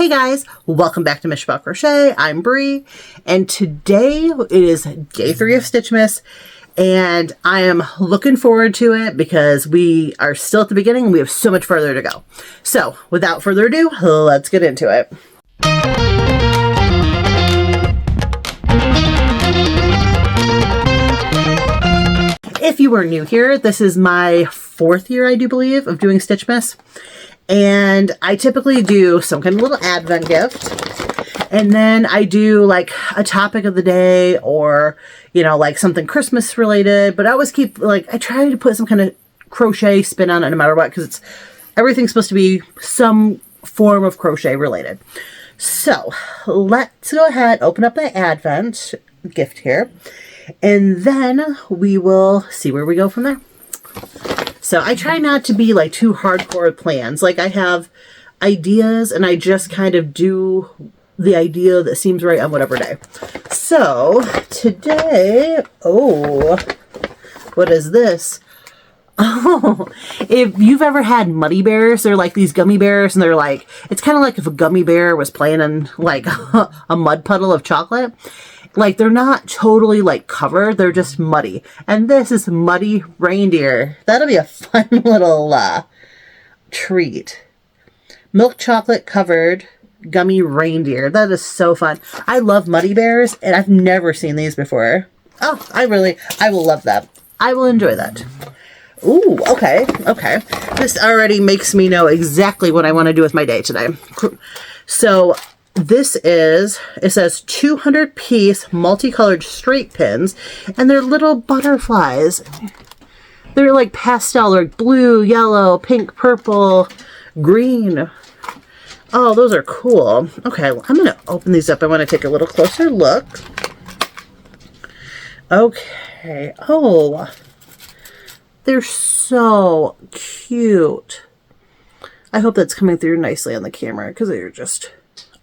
Hey guys, welcome back to Mish About Crochet. I'm Bree, and today it is day 3 of Stitchmas, and I am looking forward to it because we are still at the beginning and we have so much further to go. So, without further ado, let's get into it. If you are new here, this is my 4th year, I do believe, of doing Stitchmas. And I typically do some kind of little advent gift. And then I do like a topic of the day or, you know, like something Christmas related. But I always keep, like, I try to put some kind of crochet spin on it no matter what. Because everything's supposed to be some form of crochet related. So let's go ahead, open up the advent gift here. And then we will see where we go from there. So I try not to be like too hardcore with plans. Like I have ideas and I just kind of do the idea that seems right on whatever day. So today, oh, what is this? Oh, if you've ever had Muddy Bears, they're like these gummy bears and they're like, it's kind of like if a gummy bear was playing in like a mud puddle of chocolate. Like, they're not totally, like, covered. They're just muddy. And this is Muddy Reindeer. That'll be a fun little treat. Milk chocolate covered gummy reindeer. That is so fun. I love Muddy Bears, and I've never seen these before. Oh, I will love that. I will enjoy that. Ooh, okay, okay. This already makes me know exactly what I want to do with my day today. So this is, it says 200 piece multicolored straight pins, and they're little butterflies. They're like pastel, like blue, yellow, pink, purple, green. Oh, those are cool. Okay, well, I'm going to open these up. I want to take a little closer look. Okay. Oh, they're so cute. I hope that's coming through nicely on the camera because they're just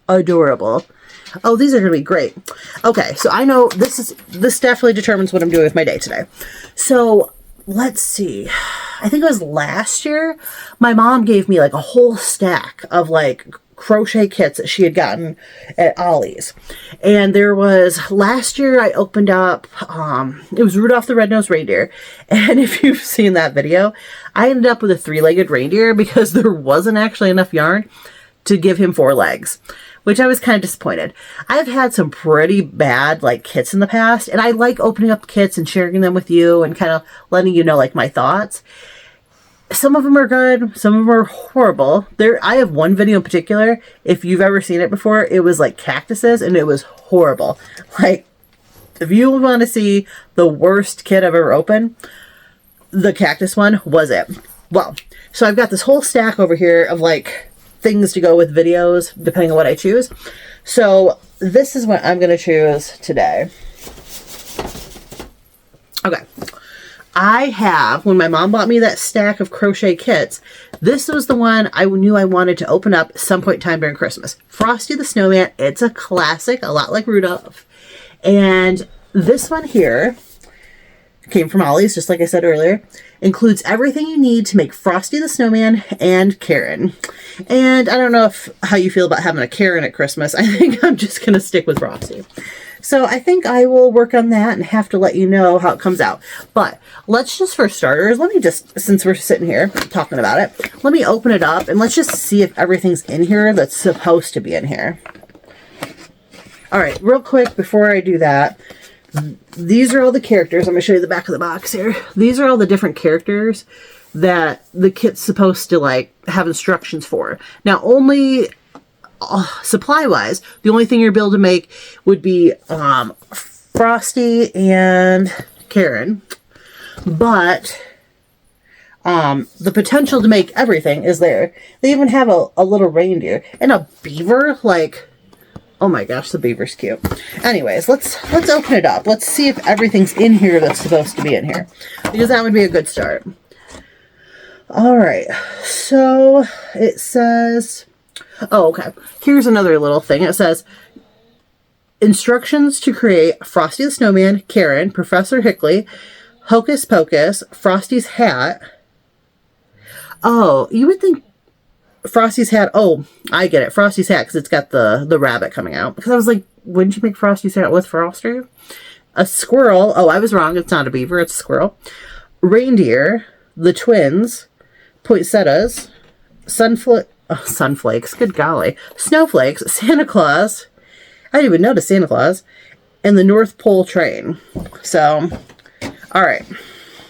adorable. Oh, these are going to be great. Okay, so I know this definitely determines what I'm doing with my day today. So let's see. I think it was last year, my mom gave me like a whole stack of like crochet kits that she had gotten at Ollie's. And there was, last year I opened up, it was Rudolph the Red-Nosed Reindeer. And if you've seen that video, I ended up with a 3-legged reindeer because there wasn't actually enough yarn to give him 4 legs, which I was kind of disappointed. I've had some pretty bad like kits in the past, and I like opening up kits and sharing them with you and kind of letting you know like my thoughts. Some of them are good, some of them are horrible. I have one video in particular, if you've ever seen it before, it was like cactuses and it was horrible. Like, if you want to see the worst kit I've ever opened, the cactus one was it. Well, so I've got this whole stack over here of like things to go with videos, depending on what I choose. So this is what I'm going to choose today. Okay. I have, when my mom bought me that stack of crochet kits, this was the one I knew I wanted to open up some point in time during Christmas. Frosty the Snowman. It's a classic, a lot like Rudolph. And this one here came from Ollie's, just like I said earlier. Includes everything you need to make Frosty the Snowman and Karen. And I don't know how you feel about having a Karen at Christmas. I think I'm just going to stick with Frosty. So I think I will work on that and have to let you know how it comes out. But let's just, for starters, let me just, since we're sitting here talking about it, let me open it up and let's just see if everything's in here that's supposed to be in here. All right, real quick before I do that, these are all the characters. I'm going to show you the back of the box here. These are all the different characters that the kit's supposed to like have instructions for. Now, only supply-wise, the only thing you're able to make would be Frosty and Karen. But the potential to make everything is there. They even have a little reindeer and a beaver. Like, oh my gosh, the beaver's cute. Anyways, let's open it up. Let's see if everything's in here that's supposed to be in here, because that would be a good start. All right, so it says, oh, okay. Here's another little thing. It says, instructions to create Frosty the Snowman, Karen, Professor Hickley, Hocus Pocus, Frosty's hat. Oh, you would think Frosty's hat. Oh, I get it. Frosty's hat because it's got the rabbit coming out. Because I was like, wouldn't you make Frosty's hat with Frosty? A squirrel. Oh, I was wrong. It's not a beaver. It's a squirrel. Reindeer. The twins. Poinsettias. Sunflakes. Good golly. Snowflakes. Santa Claus. I didn't even notice Santa Claus. And the North Pole train. So, all right.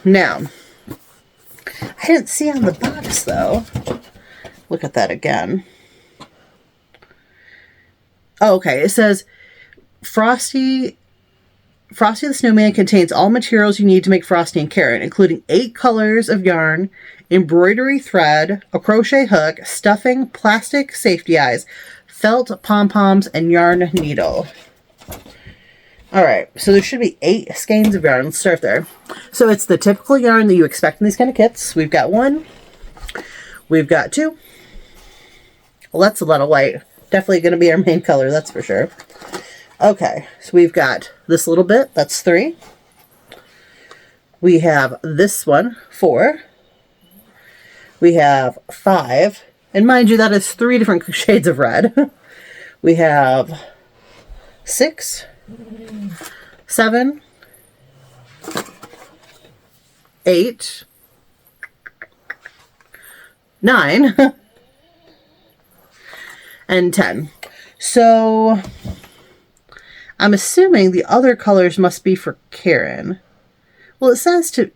Now, I didn't see on the box, though. Look at that again. Oh, okay. It says, Frosty the Snowman contains all materials you need to make Frosty and Karen, including 8 colors of yarn, embroidery thread, a crochet hook, stuffing, plastic safety eyes, felt pom-poms, and yarn needle. Alright, so there should be 8 skeins of yarn. Let's start there. So it's the typical yarn that you expect in these kind of kits. We've got 1. We've got 2. Well, that's a lot of white. Definitely going to be our main color, that's for sure. Okay, so we've got this little bit. That's 3. We have this one, 4. We have 5. And mind you, that is 3 different shades of red. We have 6. 7, 8, 9, and 10. So I'm assuming the other colors must be for Karen. Well, it says to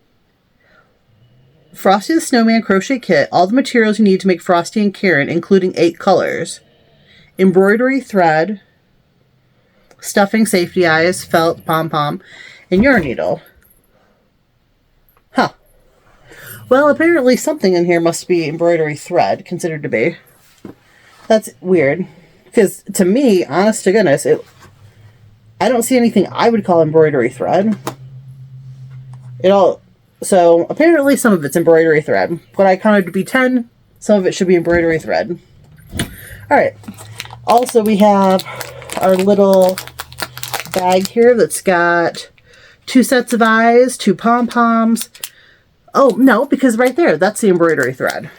Frosty the Snowman crochet kit, all the materials you need to make Frosty and Karen, including 8 colors. Embroidery thread, stuffing safety eyes, felt pom-pom, and yarn needle. Huh. Well, apparently something in here must be embroidery thread, considered to be. That's weird. Because to me, honest to goodness, I don't see anything I would call embroidery thread. So apparently some of it's embroidery thread. What I counted to be 10, some of it should be embroidery thread. Alright. Also, we have our little bag here that's got 2 sets of eyes, 2 pom-poms. Oh, no, because right there, that's the embroidery thread.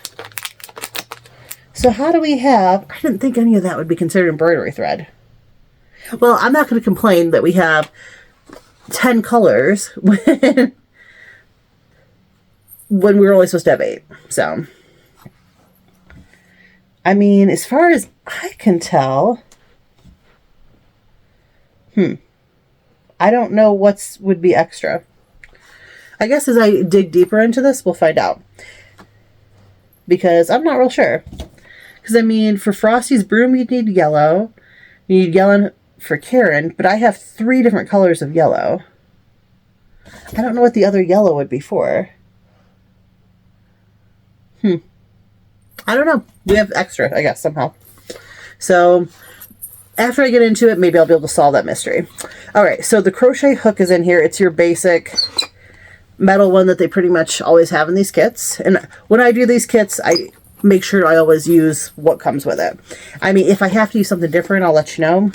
So how do we have... I didn't think any of that would be considered embroidery thread. Well, I'm not going to complain that we have 10 colors when we were only supposed to have 8. So, I mean, as far as I can tell... I don't know what would be extra. I guess as I dig deeper into this, we'll find out. Because I'm not real sure. Because, I mean, for Frosty's broom, you'd need yellow. You need yellow for Karen, but I have 3 different colors of yellow. I don't know what the other yellow would be for. I don't know. We have extra, I guess, somehow. So... after I get into it, maybe I'll be able to solve that mystery. Alright, so the crochet hook is in here. It's your basic metal one that they pretty much always have in these kits. And when I do these kits, I make sure I always use what comes with it. I mean, if I have to use something different, I'll let you know.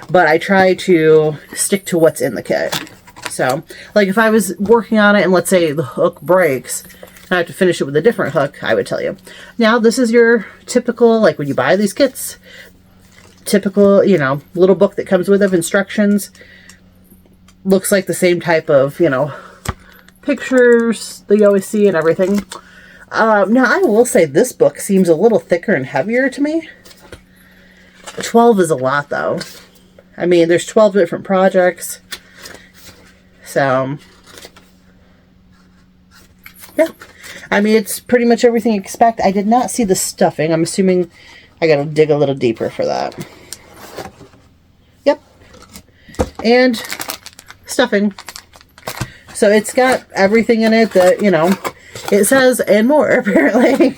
But I try to stick to what's in the kit. So, like if I was working on it and let's say the hook breaks, and I have to finish it with a different hook, I would tell you. Now, this is your typical, like when you buy these kits... typical, you know, little book that comes with of instructions. Looks like the same type of, you know, pictures that you always see and everything. Now, I will say this book seems a little thicker and heavier to me. 12 is a lot, though. I mean, there's 12 different projects. So, yeah. I mean, it's pretty much everything you expect. I did not see the stuffing. I'm assuming I gotta dig a little deeper for that. Yep. And stuffing. So it's got everything in it that, you know, it says and more, apparently.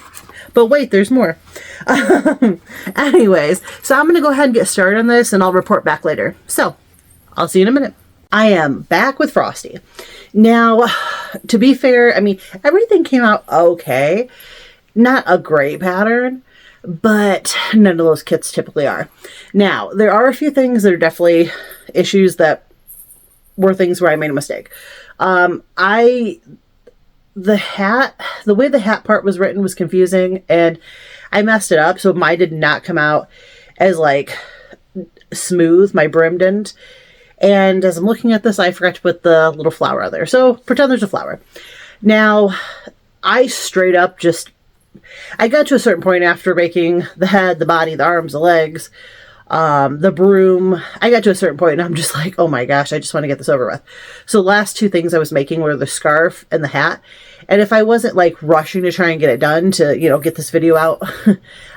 But wait, there's more. Anyways, so I'm going to go ahead and get started on this, and I'll report back later. So, I'll see you in a minute. I am back with Frosty. Now, to be fair, I mean, everything came out okay. Not a great pattern, but none of those kits typically are. Now, there are a few things that are definitely issues that were things where I made a mistake. The way the hat part was written was confusing, and I messed it up, so mine did not come out as like smooth. My brim didn't. And as I'm looking at this, I forgot to put the little flower on there. So pretend there's a flower. Now, I straight up just, I got to a certain point after making the head, the body, the arms, the legs, the broom. I got to a certain point and I'm just like, oh my gosh, I just want to get this over with. So the last two things I was making were the scarf and the hat. And if I wasn't like rushing to try and get it done to, you know, get this video out,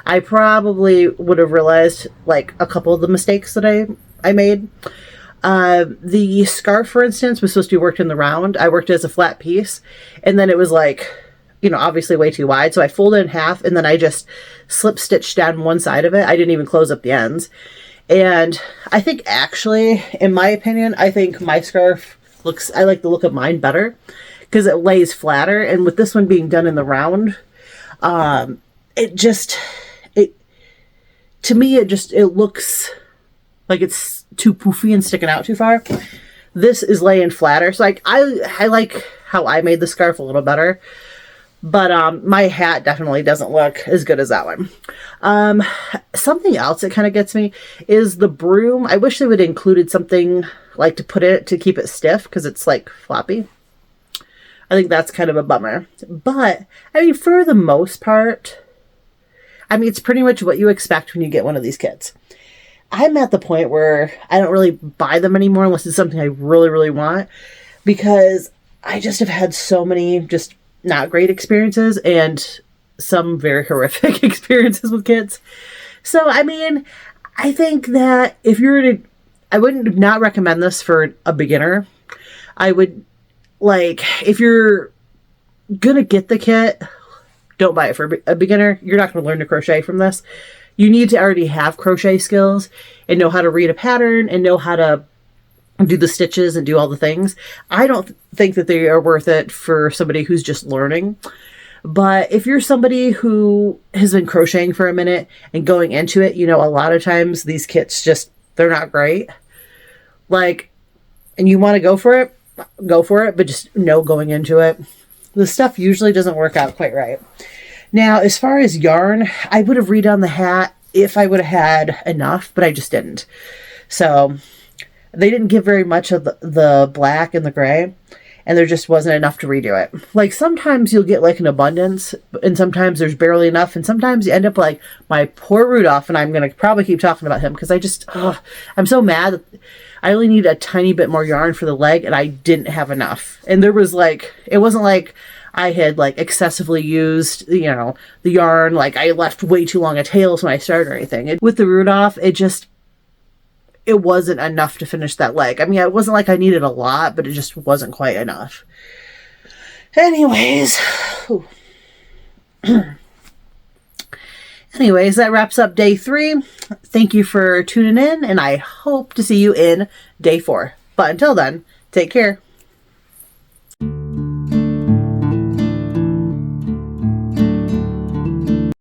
I probably would have realized like a couple of the mistakes that I made. The scarf, for instance, was supposed to be worked in the round. I worked it as a flat piece, and then it was like, you know, obviously way too wide. So I folded it in half, and then I just slip stitched down one side of it. I didn't even close up the ends. And I think actually, in my opinion, I think my scarf looks, I like the look of mine better because it lays flatter. And with this one being done in the round, to me, it looks like it's too poofy and sticking out too far. This is laying flatter. So like I like how I made the scarf a little better. But my hat definitely doesn't look as good as that one. Something else that kind of gets me is the broom. I wish they would have included something like to put it to keep it stiff because it's like floppy. I think that's kind of a bummer. But I mean, for the most part, I mean, it's pretty much what you expect when you get one of these kits. I'm at the point where I don't really buy them anymore unless it's something I really, really want, because I just have had so many just not great experiences and some very horrific experiences with kits. So, I mean, I think that if you're to, I wouldn't not recommend this for a beginner. I would, like, if you're gonna get the kit, don't buy it for a beginner. You're not going to learn to crochet from this. You need to already have crochet skills and know how to read a pattern and know how to do the stitches and do all the things. I don't think that they are worth it for somebody who's just learning. But if you're somebody who has been crocheting for a minute and going into it, you know, a lot of times these kits just, they're not great. Like, and you want to go for it, but just know going into it, the stuff usually doesn't work out quite right. Now, as far as yarn, I would have redone the hat if I would have had enough, but I just didn't. So they didn't give very much of the black and the gray, and there just wasn't enough to redo it. Like, sometimes you'll get like an abundance, and sometimes there's barely enough, and sometimes you end up like my poor Rudolph, and I'm going to probably keep talking about him because I'm so mad that I only need a tiny bit more yarn for the leg, and I didn't have enough. And there was like, it wasn't like I had like excessively used, you know, the yarn, like I left way too long a tails when I started or anything. With the Rudolph, it wasn't enough to finish that leg. I mean, it wasn't like I needed a lot, but it just wasn't quite enough. Anyways, that wraps up day 3. Thank you for tuning in, and I hope to see you in day 4. But until then, take care.